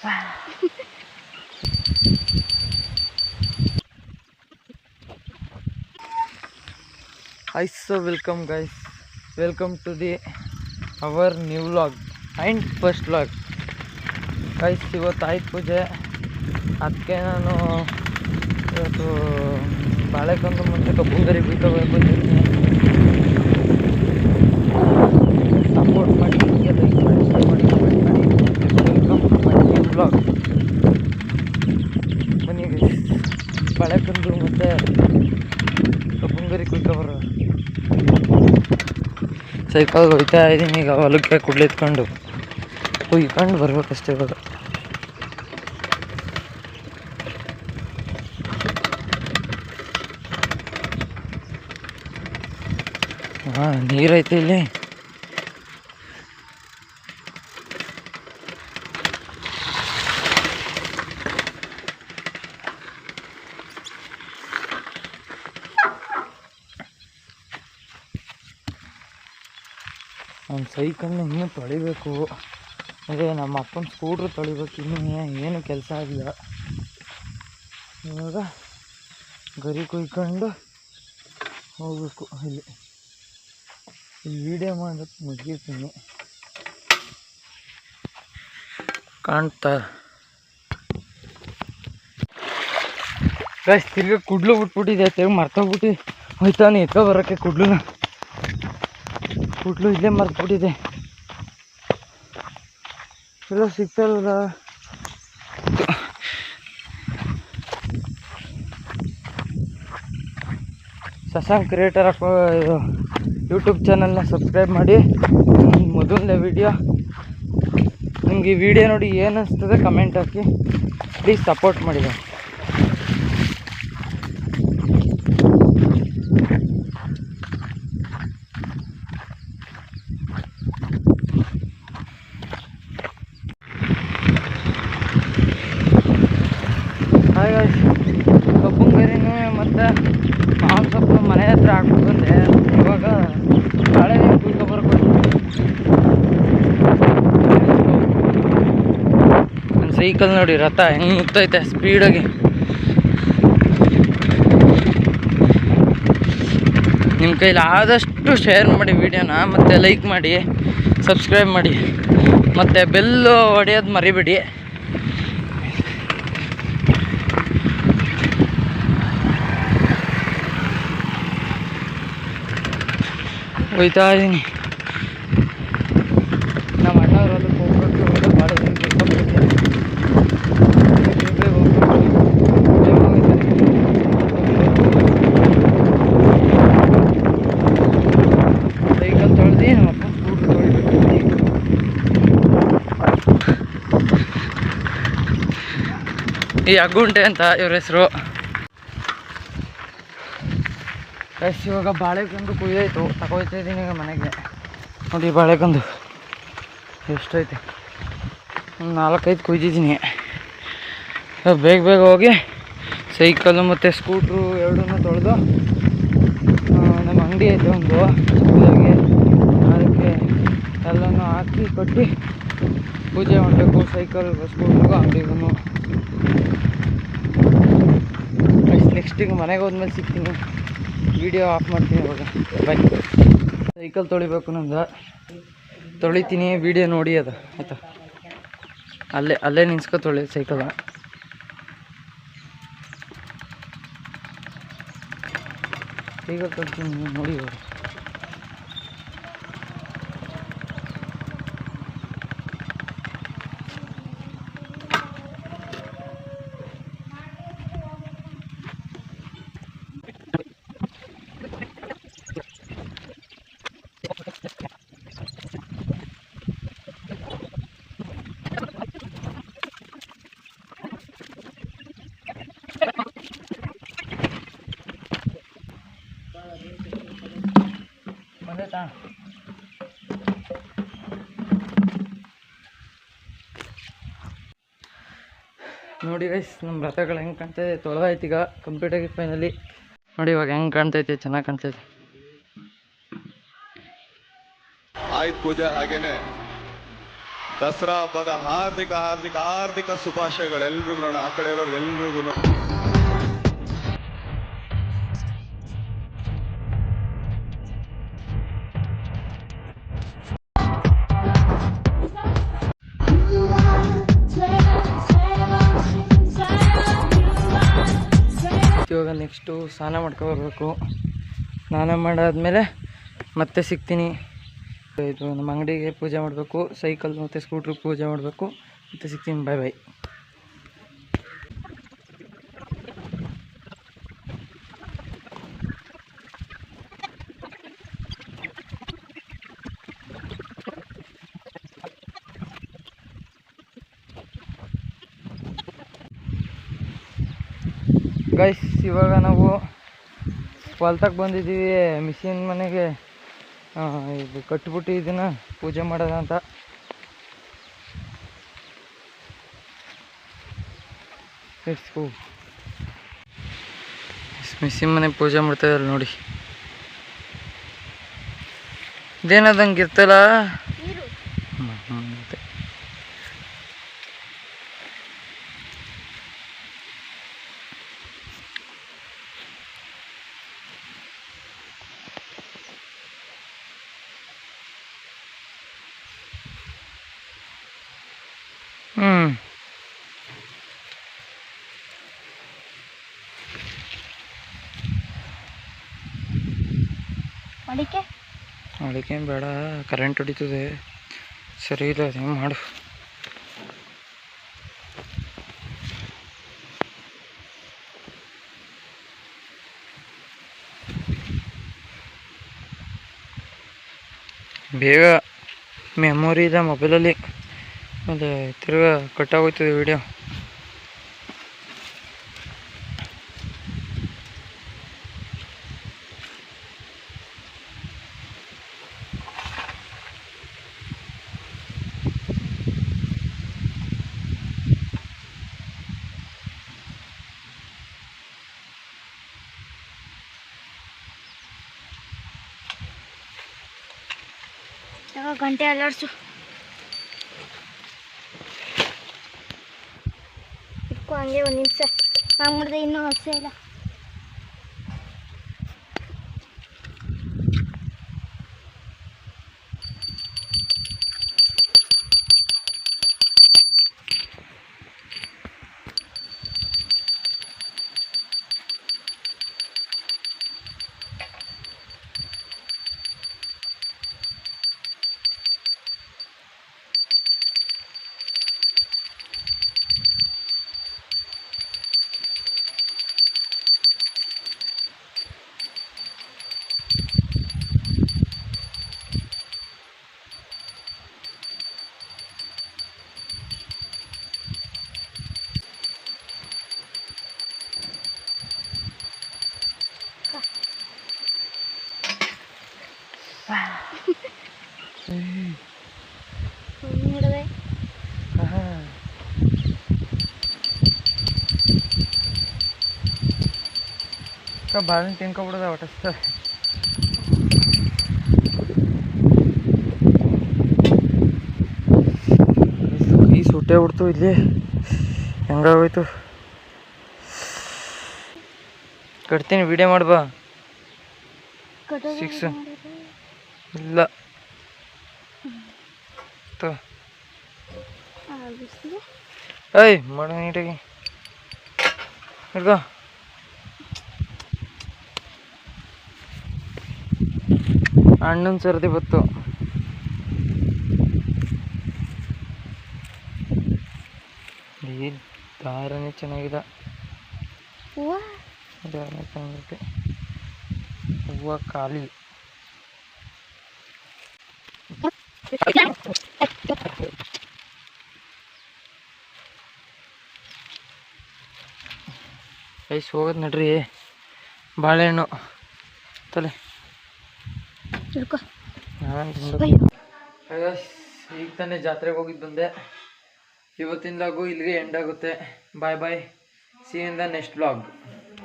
Hi, so welcome guys. Welcome to our new vlog and first vlog. Guys, ಇವತ್ತು ಆಯ್ತು ಪೂಜೆ. ಅದಕ್ಕೆ ನಾನು ಇವತ್ತು ಬಾಳೆಕಂದು ಮುಂಚೆ ಕಬ್ಬುಂಗರಿ ಬೀಳ್ಕೋಬೇಕು ಬಂದಿದ್ದೀನಿ. ಸಪೋರ್ಟ್ ಮಾಡಿ, ಲೈಕ್ ಮಾಡಿ, ಶೇರ್ ಮಾಡಿ, ಕಮೆಂಟ್ ಮಾಡಿ. Welcome to my new vlog. ಬನ್ನಿ ಗೈಸ್, ಬಾಳೆಕಂದು ಮತ್ತು ಕಬ್ಬುಂಗರಿ ಕುಯ್ಕೊಬರೋ. ಸೈಕಲ್ ಹೋಗ್ತಾ ಇದ್ದೀನಿ ಈಗ. ಹೊಲಕ್ಕೆ ಕುಡ್ಲಿತ್ಕೊಂಡು ಕುಯ್ಕೊಂಡು ಬರ್ಬೇಕಷ್ಟೇ ಇವಾಗ. ಹಾಂ, ನೀರೈತೆ ಇಲ್ಲಿ. ನನ್ನ ಸೈಕಲ್ನ ಇನ್ನೂ ತೊಳಿಬೇಕು. ಅದೇ ನಮ್ಮ ಅಪ್ಪನ ಸ್ಕೂಟ್ರ್ ತೊಳಿಬೇಕು. ಇನ್ನೂ ಏನು ಕೆಲಸ ಆಗಿಲ್ಲ. ಇವಾಗ ಗರಿ ಕುಯ್ಕೊಂಡು ಹೋಗ್ಬೇಕು. ಇಲ್ಲಿ ವೀಡಿಯೋ ಮಾಡೋಕ್ಕೆ ಮುಗಿತೀನಿ. ಕಾಣ್ತಾ ಗೈಸ್, ತಿರ್ಗಿ ಕುಡ್ಲು ಬಿಟ್ಬಿಟ್ಟಿದೆ. ತಿರ್ಗಿ ಮರ್ತೋಗ್ಬಿಟ್ಟು ಹೋಯ್ತಾನೆ ಎತ್ಕೊ ಬರೋಕ್ಕೆ. ಕುಡ್ಲು ಇಲ್ಲೇ ಮರ್ತ್ಬಿಟ್ಟಿದೆ. ಎಲ್ಲ ಸಿಗ್ತಾರಲ್ಲ. ಶಶಾಂಕ್ ಕ್ರಿಯೇಟರ್ ಇದು ಯೂಟ್ಯೂಬ್ ಚಾನಲ್ನ ಸಬ್ಸ್ಕ್ರೈಬ್ ಮಾಡಿ. ಮೊದಲನೇ ವಿಡಿಯೋ ನಿಮ್ಗೆ ಈ ವಿಡಿಯೋ ನೋಡಿ ಏನು ಅನಿಸ್ತದೆ ಕಮೆಂಟ್ ಹಾಕಿ. ಪ್ಲೀಸ್ ಸಪೋರ್ಟ್ ಮಾಡಿದೆ. ಹಾಗಾಗಿ ಕಬ್ಬುಂಗರಿನೂ ಮತ್ತು ಮಾವಿನ ಸೊಪ್ಪು ಮನೆ ಹತ್ರ ಹಾಕ್ಬಿಟ್ಟು ಬಂದೆ. ಇವಾಗ ಬಾಳೆ ಕುಯ್ಕೊಬರ್ಬೇಕು. ನನ್ನ ಸೈಕಲ್ ನೋಡಿ ರಥ ಹೆಂಗೆ ಮುಗ್ತೈತೆ ಸ್ಪೀಡಾಗಿ. ನಿಮ್ಮ ಕೈಲಿ ಆದಷ್ಟು ಶೇರ್ ಮಾಡಿ ವಿಡಿಯೋನ, ಮತ್ತು ಲೈಕ್ ಮಾಡಿ, ಸಬ್ಸ್ಕ್ರೈಬ್ ಮಾಡಿ, ಮತ್ತು ಬೆಲ್ಲು ಹೊಡೆಯೋದು ಮರಿಬೇಡಿ. ಹೋಯ್ತಾ ಇದ್ದೀನಿ. ನಮ್ಮ ಅಣ್ಣವ್ರಲ್ಲಿ ಹೋಗ್ಬಿಟ್ಟು ಬಾಳೆ ಸೈಕಲ್ ತೊಳೆದು ನಮ್ಮ ಅಪ್ಪ ಸ್ಕೂಟ್ರ್ ತೊಳಿಬಿಟ್ಟಿದ್ದೀನಿ. ಈ ಅಗ್ಗುಂಟೆ ಅಂತ ಇವ್ರ ಹೆಸರು. ಇವಾಗ ಬಾಳೆಕಂದು ಕುಯ್ದಾಯ್ತು, ತಗೋಯ್ತಾ ಇದ್ದೀನಿ ಈಗ ಮನೆಗೆ. ನೋಡಿ ಬಾಳೆಕಂದು ಎಷ್ಟೈತೆ, ಒಂದು 4-5 ಕುಯ್ದಿದ್ದೀನಿ. ಬೇಗ ಬೇಗ ಹೋಗಿ ಸೈಕಲ್ಲು ಮತ್ತು ಸ್ಕೂಟ್ರು ಎರಡನ್ನೂ ತೊಳೆದು, ನಮ್ಮ ಅಂಗಡಿ ಐತೆ ಒಂದು ಚಿಕ್ಕದಾಗಿ, ಅದಕ್ಕೆ ಎಲ್ಲನೂ ಹಾಕಿ ಕೊಟ್ಟು ಪೂಜೆ ಮಾಡಬೇಕು. ಸೈಕಲ್, ಸ್ಕೂಟ್ರಿಗೂ ಅಂಗಡಿಗೂ. ನೆಕ್ಸ್ಟಿಗೆ ಮನೆಗೆ ಹೋದ್ಮೇಲೆ ಸಿಗ್ತೀನಿ. ವಿಡಿಯೋ ಆಫ್ ಮಾಡ್ತೀನಿ ಇವಾಗ. ಬಾಯ್. ಸೈಕಲ್ ತೊಳಿಬೇಕು ನಂದು, ತೊಳಿತೀನಿ. ವಿಡಿಯೋ ನೋಡಿ ಅದು ಆಯಿತಾ. ಅಲ್ಲೇ ನಿನ್ಸ್ಕೊ ತೊಳಿ ಸೈಕಲ್. ಸೈಕಲ್ ತೊಳಿತೀನಿ ನೋಡಿ ಇವಾಗ. ಬಂದೈತಾ? ನೋಡಿ ಗೈಸ್, ನಮ್ಮ ರಥಗಳು ಹೆಂಗೆ ಕಾಣ್ತಾಯಿದೆ. ತೊಳೆದಾಯ್ತು ಈಗ ಕಂಪ್ಲೀಟ್ ಆಗಿ ಫೈನಲಿ. ನೋಡಿ ಇವಾಗ ಹೆಂಗೆ ಕಾಣ್ತೈತೆ, ಚೆನ್ನಾಗಿ ಕಾಣ್ತೈತೆ. ಆಯ್ತು ಪೂಜೆ ಹಾಗೇನೆ ದಸರಾ ಹಬ್ಬದ ಹಾರ್ದಿಕ ಹಾರ್ದಿಕ ಹಾರ್ದಿಕ ಶುಭಾಶಯಗಳು ಎಲ್ರಿಗೂ. ನೋಡ ಆ ಕಡೆ ಇರೋರು ಎಲ್ರಿಗೂ. ಇವಾಗ ನೆಕ್ಸ್ಟು ಸ್ನಾನ ಮಾಡ್ಕೊಬರ್ಬೇಕು. ಸ್ನಾನ ಮಾಡಾದ್ಮೇಲೆ ಮತ್ತೆ ಸಿಗ್ತೀನಿ. ಇದು ನಮ್ಮ ಅಂಗಡಿಗೆ ಪೂಜೆ ಮಾಡಬೇಕು, ಸೈಕಲ್ ಮತ್ತು ಸ್ಕೂಟ್ರಿಗೆ ಪೂಜೆ ಮಾಡಬೇಕು. ಮತ್ತೆ ಸಿಗ್ತೀನಿ. ಬಾಯ್ ಬಾಯ್. ಗೈಸ್, ಇವಾಗ ನಾವು ಹೊಲ್ತಾಗ ಬಂದಿದ್ದೀವಿ. ಮಿಷಿನ್ ಮನೆಗೆ ಇದು ಕಟ್ಬಿಟ್ಟು ಇದನ್ನು ಪೂಜೆ ಮಾಡೋದಂತ. ಮಿಷಿನ್ ಮನೆ ಪೂಜೆ ಮಾಡ್ತಾಯಿದ್ದಾರೆ ನೋಡಿ. ಇದೇನದಂಗೆ ಇರ್ತಲ್ಲ. ಮತ್ತೆ ಅಡಿಕೆ ಬೇಡ, ಕರೆಂಟ್ ಹೊಡಿತದೆ. ಸರಿ ಇಲ್ಲ, ಅದು ಹೆಂಗೆ ಮಾಡು. ಬೇಗ ಮೆಮೊರಿ ಇದೆ ಮೊಬೈಲಲ್ಲಿ, ಆಮೇಲೆ ತಿರ್ಗಾ ಕಟ್ಟಾಗೋಯ್ತದೆ ವಿಡಿಯೋ. ಗಂಟೆ ಅಲ್ಲಾಡ್ಸು ಇಟ್ಕೊ ಹಂಗೆ ಒಂದು ನಿಮಿಷ. ಹಂಗೆ ಮಾಡಿದೆ ಇನ್ನೂ ಹಸೆ ಇಲ್ಲ. ನೋಡಿದೆ ಬಾಳೆಹಣ್ಣು ತಿನ್ಕೊಬಿಡೋದ ಹೊಟ್ಟಸ್ತದೆ. ಈ ಸುಟ್ಟೆ ಬಿಡ್ತು ಇಲ್ಲಿ, ಹೆಂಗಾಗೋಯ್ತು. ಕಟ್ತೀನಿ, ವಿಡಿಯೋ ಮಾಡ್ಬಾ. 6 ಇಲ್ಲ ಏಯ್ ಮಾಡ ನೀಟಾಗಿ ಹಿಡ್ಕೋ. ಹಣ್ಣನ ಸರ್ದಿ ಬತ್ತು. ಈ ದಾರನೇ ಚೆನ್ನಾಗಿದೆ. ದಾರ ಚೆನ್ನಾಗೈತೆ. ಹೂವು ಖಾಲಿ. ಐಸ್ ಹೋಗೋದು ನಡ್ರಿ. ಬಾಳೆಹಣ್ಣು ತಲೆ ಈಗ ತಾನೇ ಜಾತ್ರೆಗೆ ಹೋಗಿದ್ದು ಬಂದೆ. ಇವತ್ತಿನ ಲಾಗು ಇಲ್ಲಿಗೆ ಎಂಡ್ ಆಗುತ್ತೆ. Bye bye. See in the next vlog.